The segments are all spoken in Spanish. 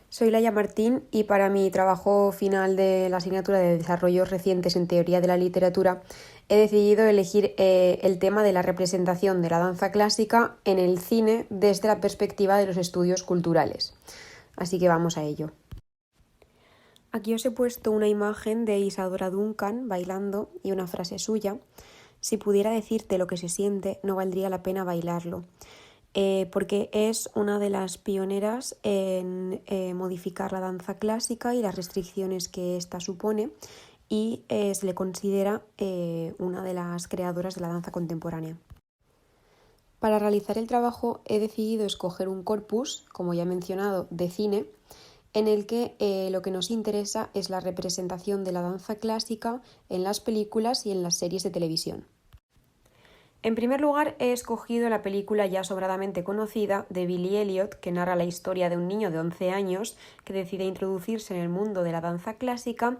Soy Laia Martín y para mi trabajo final de la asignatura de Desarrollos Recientes en Teoría de la Literatura he decidido elegir el tema de la representación de la danza clásica en el cine desde la perspectiva de los estudios culturales. Así que vamos a ello. Aquí os he puesto una imagen de Isadora Duncan bailando y una frase suya. Si pudiera decirte lo que se siente, no valdría la pena bailarlo. Porque es una de las pioneras en modificar la danza clásica y las restricciones que ésta supone, y se le considera una de las creadoras de la danza contemporánea. Para realizar el trabajo he decidido escoger un corpus, como ya he mencionado, de cine, en el que lo que nos interesa es la representación de la danza clásica en las películas y en las series de televisión. En primer lugar, he escogido la película ya sobradamente conocida de Billy Elliot, que narra la historia de un niño de 11 años que decide introducirse en el mundo de la danza clásica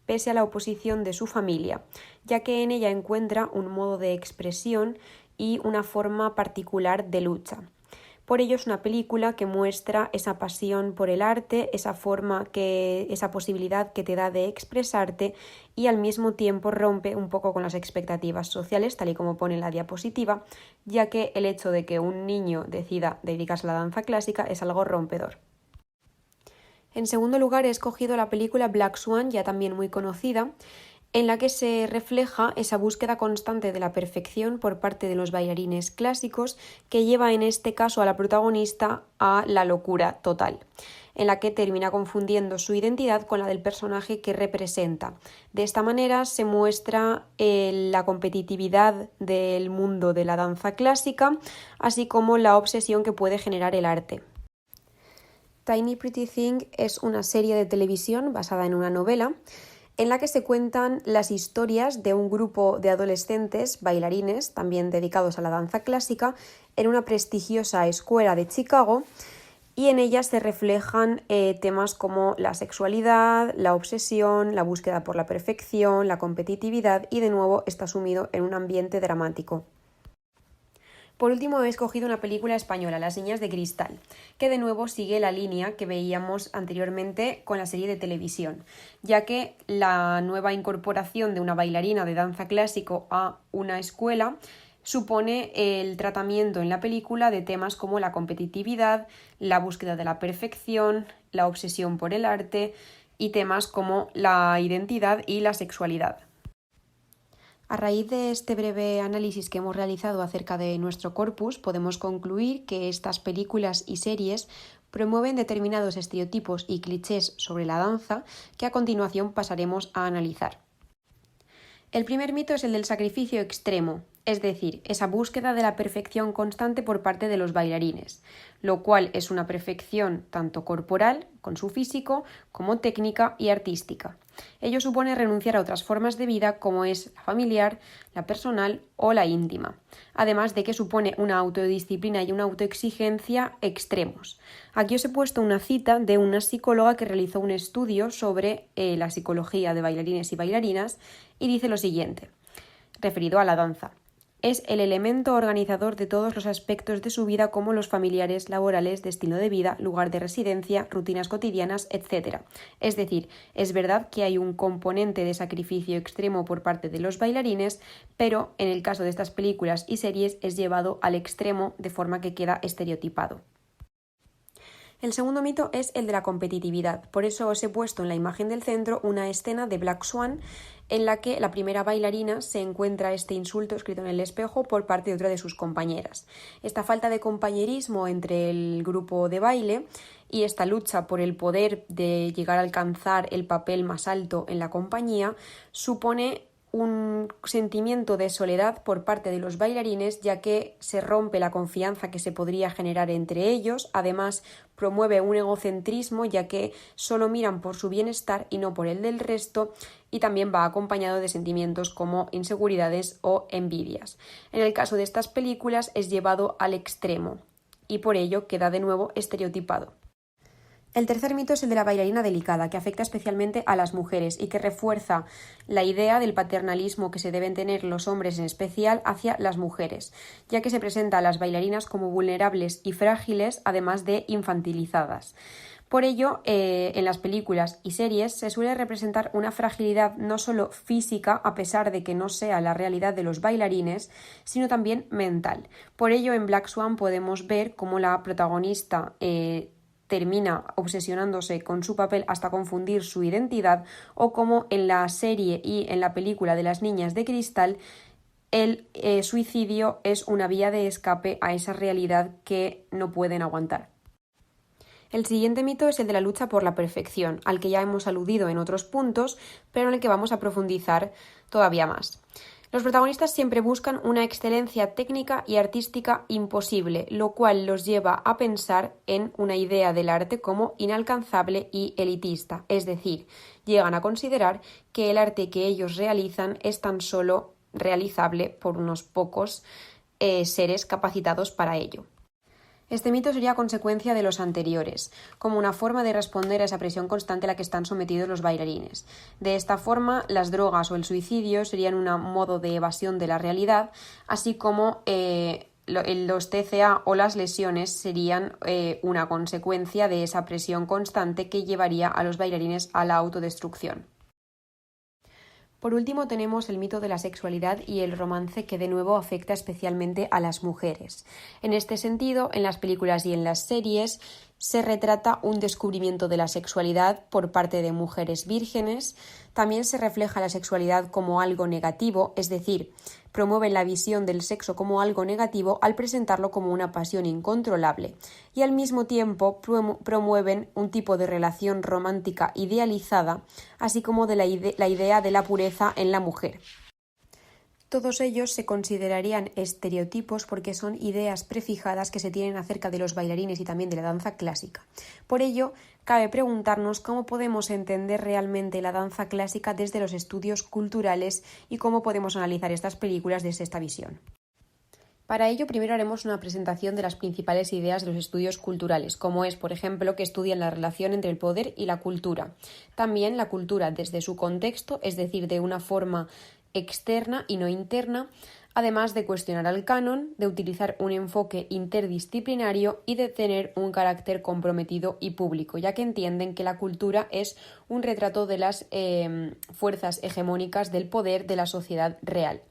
pese a la oposición de su familia, ya que en ella encuentra un modo de expresión y una forma particular de lucha. Por ello es una película que muestra esa pasión por el arte, esa posibilidad que te da de expresarte, y al mismo tiempo rompe un poco con las expectativas sociales, tal y como pone en la diapositiva, ya que el hecho de que un niño decida dedicarse a la danza clásica es algo rompedor. En segundo lugar, he escogido la película Black Swan, ya también muy conocida, en la que se refleja esa búsqueda constante de la perfección por parte de los bailarines clásicos, que lleva en este caso a la protagonista a la locura total, en la que termina confundiendo su identidad con la del personaje que representa. De esta manera se muestra la competitividad del mundo de la danza clásica, así como la obsesión que puede generar el arte. Tiny Pretty Thing es una serie de televisión basada en una novela en la que se cuentan las historias de un grupo de adolescentes bailarines, también dedicados a la danza clásica, en una prestigiosa escuela de Chicago, y en ella se reflejan temas como la sexualidad, la obsesión, la búsqueda por la perfección, la competitividad, y de nuevo está sumido en un ambiente dramático. Por último, he escogido una película española, Las niñas de cristal, que de nuevo sigue la línea que veíamos anteriormente con la serie de televisión, ya que la nueva incorporación de una bailarina de danza clásico a una escuela supone el tratamiento en la película de temas como la competitividad, la búsqueda de la perfección, la obsesión por el arte y temas como la identidad y la sexualidad. A raíz de este breve análisis que hemos realizado acerca de nuestro corpus, podemos concluir que estas películas y series promueven determinados estereotipos y clichés sobre la danza que a continuación pasaremos a analizar. El primer mito es el del sacrificio extremo, es decir, esa búsqueda de la perfección constante por parte de los bailarines, lo cual es una perfección tanto corporal, con su físico, como técnica y artística. Ello supone renunciar a otras formas de vida como es la familiar, la personal o la íntima, además de que supone una autodisciplina y una autoexigencia extremos. Aquí os he puesto una cita de una psicóloga que realizó un estudio sobre la psicología de bailarines y bailarinas y dice lo siguiente, referido a la danza. Es el elemento organizador de todos los aspectos de su vida como los familiares, laborales, destino de vida, lugar de residencia, rutinas cotidianas, etc. Es decir, es verdad que hay un componente de sacrificio extremo por parte de los bailarines, pero en el caso de estas películas y series es llevado al extremo de forma que queda estereotipado. El segundo mito es el de la competitividad. Por eso os he puesto en la imagen del centro una escena de Black Swan en la que la primera bailarina se encuentra este insulto escrito en el espejo por parte de otra de sus compañeras. Esta falta de compañerismo entre el grupo de baile y esta lucha por el poder de llegar a alcanzar el papel más alto en la compañía supone un sentimiento de soledad por parte de los bailarines, ya que se rompe la confianza que se podría generar entre ellos. Además, promueve un egocentrismo, ya que solo miran por su bienestar y no por el del resto, y también va acompañado de sentimientos como inseguridades o envidias. En el caso de estas películas es llevado al extremo y por ello queda de nuevo estereotipado. El tercer mito es el de la bailarina delicada, que afecta especialmente a las mujeres y que refuerza la idea del paternalismo que se deben tener los hombres en especial hacia las mujeres, ya que se presenta a las bailarinas como vulnerables y frágiles, además de infantilizadas. Por ello, en las películas y series se suele representar una fragilidad no solo física, a pesar de que no sea la realidad de los bailarines, sino también mental. Por ello, en Black Swan podemos ver cómo la protagonista termina obsesionándose con su papel hasta confundir su identidad, o como en la serie y en la película de Las Niñas de Cristal, el suicidio es una vía de escape a esa realidad que no pueden aguantar. El siguiente mito es el de la lucha por la perfección, al que ya hemos aludido en otros puntos, pero en el que vamos a profundizar todavía más. Los protagonistas siempre buscan una excelencia técnica y artística imposible, lo cual los lleva a pensar en una idea del arte como inalcanzable y elitista, es decir, llegan a considerar que el arte que ellos realizan es tan solo realizable por unos pocos seres capacitados para ello. Este mito sería consecuencia de los anteriores, como una forma de responder a esa presión constante a la que están sometidos los bailarines. De esta forma, las drogas o el suicidio serían un modo de evasión de la realidad, así como los TCA o las lesiones serían una consecuencia de esa presión constante que llevaría a los bailarines a la autodestrucción. Por último, tenemos el mito de la sexualidad y el romance, que de nuevo afecta especialmente a las mujeres. En este sentido, en las películas y en las series se retrata un descubrimiento de la sexualidad por parte de mujeres vírgenes. También se refleja la sexualidad como algo negativo, es decir, promueven la visión del sexo como algo negativo al presentarlo como una pasión incontrolable, y al mismo tiempo promueven un tipo de relación romántica idealizada, así como de la idea de la pureza en la mujer. Todos ellos se considerarían estereotipos porque son ideas prefijadas que se tienen acerca de los bailarines y también de la danza clásica. Por ello, cabe preguntarnos cómo podemos entender realmente la danza clásica desde los estudios culturales y cómo podemos analizar estas películas desde esta visión. Para ello, primero haremos una presentación de las principales ideas de los estudios culturales, como es, por ejemplo, que estudian la relación entre el poder y la cultura. También la cultura desde su contexto, es decir, de una forma externa y no interna, además de cuestionar al canon, de utilizar un enfoque interdisciplinario y de tener un carácter comprometido y público, ya que entienden que la cultura es un retrato de las fuerzas hegemónicas del poder de la sociedad real.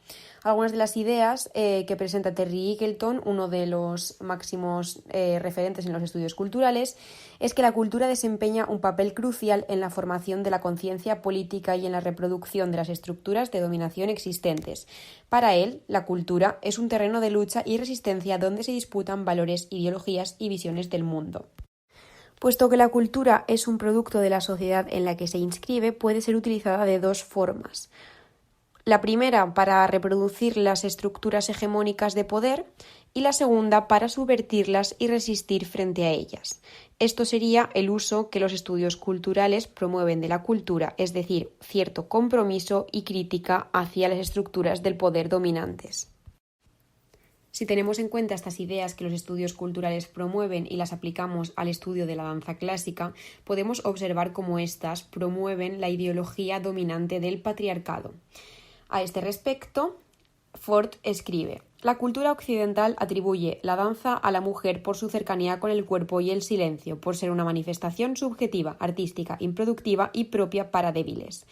Algunas de las ideas que presenta Terry Eagleton, uno de los máximos referentes en los estudios culturales, es que la cultura desempeña un papel crucial en la formación de la conciencia política y en la reproducción de las estructuras de dominación existentes. Para él, la cultura es un terreno de lucha y resistencia donde se disputan valores, ideologías y visiones del mundo. Puesto que la cultura es un producto de la sociedad en la que se inscribe, puede ser utilizada de dos formas. La primera para reproducir las estructuras hegemónicas de poder y la segunda para subvertirlas y resistir frente a ellas. Esto sería el uso que los estudios culturales promueven de la cultura, es decir, cierto compromiso y crítica hacia las estructuras del poder dominantes. Si tenemos en cuenta estas ideas que los estudios culturales promueven y las aplicamos al estudio de la danza clásica, podemos observar cómo éstas promueven la ideología dominante del patriarcado. A este respecto, Ford escribe: la cultura occidental atribuye la danza a la mujer por su cercanía con el cuerpo y el silencio, por ser una manifestación subjetiva, artística, improductiva y propia para débiles.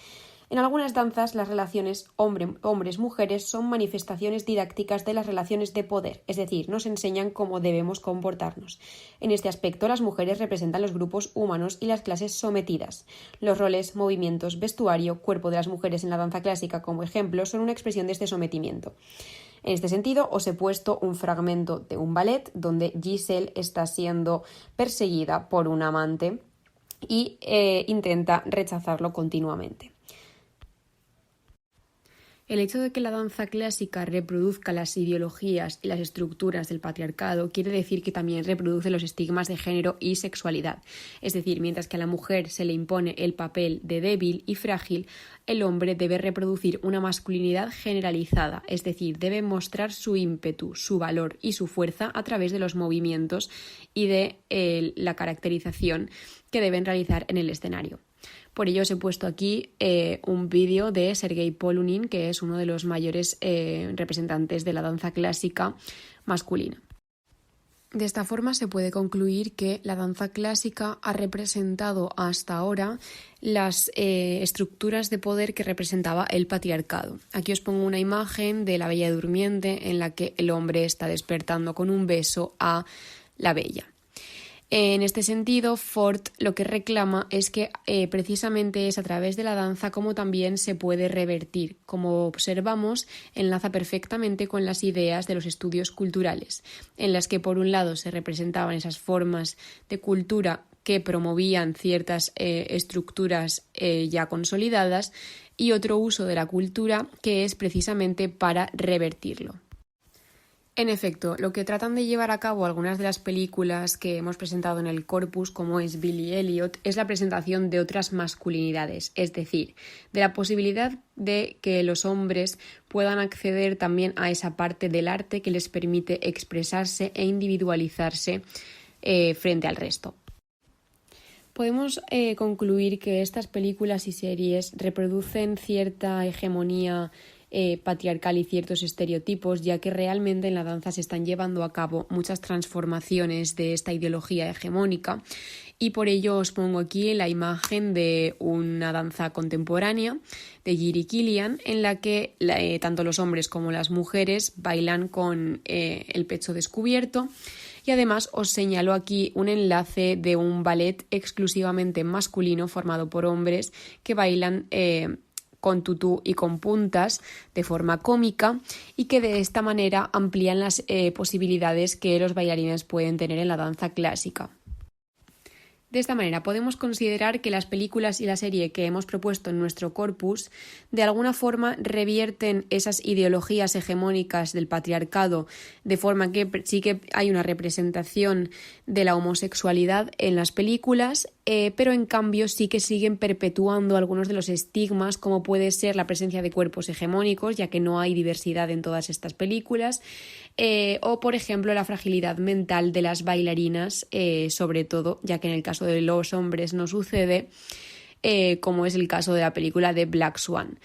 En algunas danzas, las relaciones hombres-mujeres son manifestaciones didácticas de las relaciones de poder, es decir, nos enseñan cómo debemos comportarnos. En este aspecto, las mujeres representan los grupos humanos y las clases sometidas. Los roles, movimientos, vestuario, cuerpo de las mujeres en la danza clásica, como ejemplo, son una expresión de este sometimiento. En este sentido, os he puesto un fragmento de un ballet donde Giselle está siendo perseguida por un amante y intenta rechazarlo continuamente. El hecho de que la danza clásica reproduzca las ideologías y las estructuras del patriarcado quiere decir que también reproduce los estigmas de género y sexualidad. Es decir, mientras que a la mujer se le impone el papel de débil y frágil, el hombre debe reproducir una masculinidad generalizada, es decir, debe mostrar su ímpetu, su valor y su fuerza a través de los movimientos y de la caracterización que deben realizar en el escenario. Por ello os he puesto aquí un vídeo de Sergei Polunin, que es uno de los mayores representantes de la danza clásica masculina. De esta forma se puede concluir que la danza clásica ha representado hasta ahora las estructuras de poder que representaba el patriarcado. Aquí os pongo una imagen de la Bella Durmiente en la que el hombre está despertando con un beso a la bella. En este sentido, Ford lo que reclama es que precisamente es a través de la danza como también se puede revertir. Como observamos, enlaza perfectamente con las ideas de los estudios culturales, en las que por un lado se representaban esas formas de cultura que promovían ciertas estructuras ya consolidadas y otro uso de la cultura que es precisamente para revertirlo. En efecto, lo que tratan de llevar a cabo algunas de las películas que hemos presentado en el corpus, como es Billy Elliot, es la presentación de otras masculinidades, es decir, de la posibilidad de que los hombres puedan acceder también a esa parte del arte que les permite expresarse e individualizarse frente al resto. Podemos concluir que estas películas y series reproducen cierta hegemonía patriarcal y ciertos estereotipos, ya que realmente en la danza se están llevando a cabo muchas transformaciones de esta ideología hegemónica y por ello os pongo aquí la imagen de una danza contemporánea de Jiří Kylián en la que tanto los hombres como las mujeres bailan con el pecho descubierto. Y además os señalo aquí un enlace de un ballet exclusivamente masculino formado por hombres que bailan con tutú y con puntas de forma cómica y que de esta manera amplían las posibilidades que los bailarines pueden tener en la danza clásica. De esta manera podemos considerar que las películas y la serie que hemos propuesto en nuestro corpus de alguna forma revierten esas ideologías hegemónicas del patriarcado, de forma que sí que hay una representación de la homosexualidad en las películas, pero en cambio sí que siguen perpetuando algunos de los estigmas, como puede ser la presencia de cuerpos hegemónicos, ya que no hay diversidad en todas estas películas, o por ejemplo la fragilidad mental de las bailarinas, sobre todo, ya que en el caso de los hombres no sucede, como es el caso de la película de Black Swan.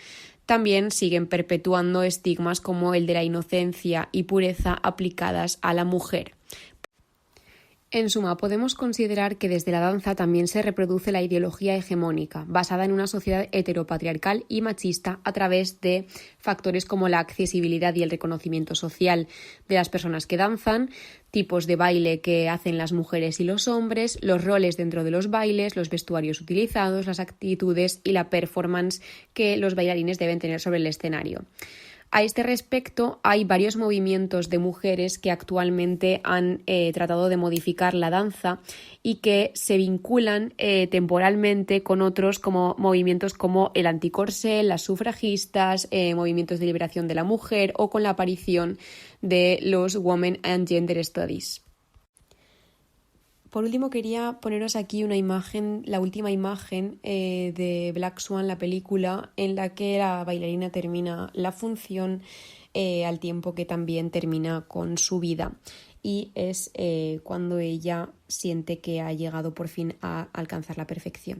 También siguen perpetuando estigmas como el de la inocencia y pureza aplicadas a la mujer. En suma, podemos considerar que desde la danza también se reproduce la ideología hegemónica, basada en una sociedad heteropatriarcal y machista a través de factores como la accesibilidad y el reconocimiento social de las personas que danzan, tipos de baile que hacen las mujeres y los hombres, los roles dentro de los bailes, los vestuarios utilizados, las actitudes y la performance que los bailarines deben tener sobre el escenario. A este respecto, hay varios movimientos de mujeres que actualmente han tratado de modificar la danza y que se vinculan temporalmente con otros como movimientos como el anticorsé, las sufragistas, movimientos de liberación de la mujer o con la aparición de los Women and Gender Studies. Por último, quería poneros aquí una imagen, la última imagen de Black Swan, la película, en la que la bailarina termina la función al tiempo que también termina con su vida. Y es cuando ella siente que ha llegado por fin a alcanzar la perfección.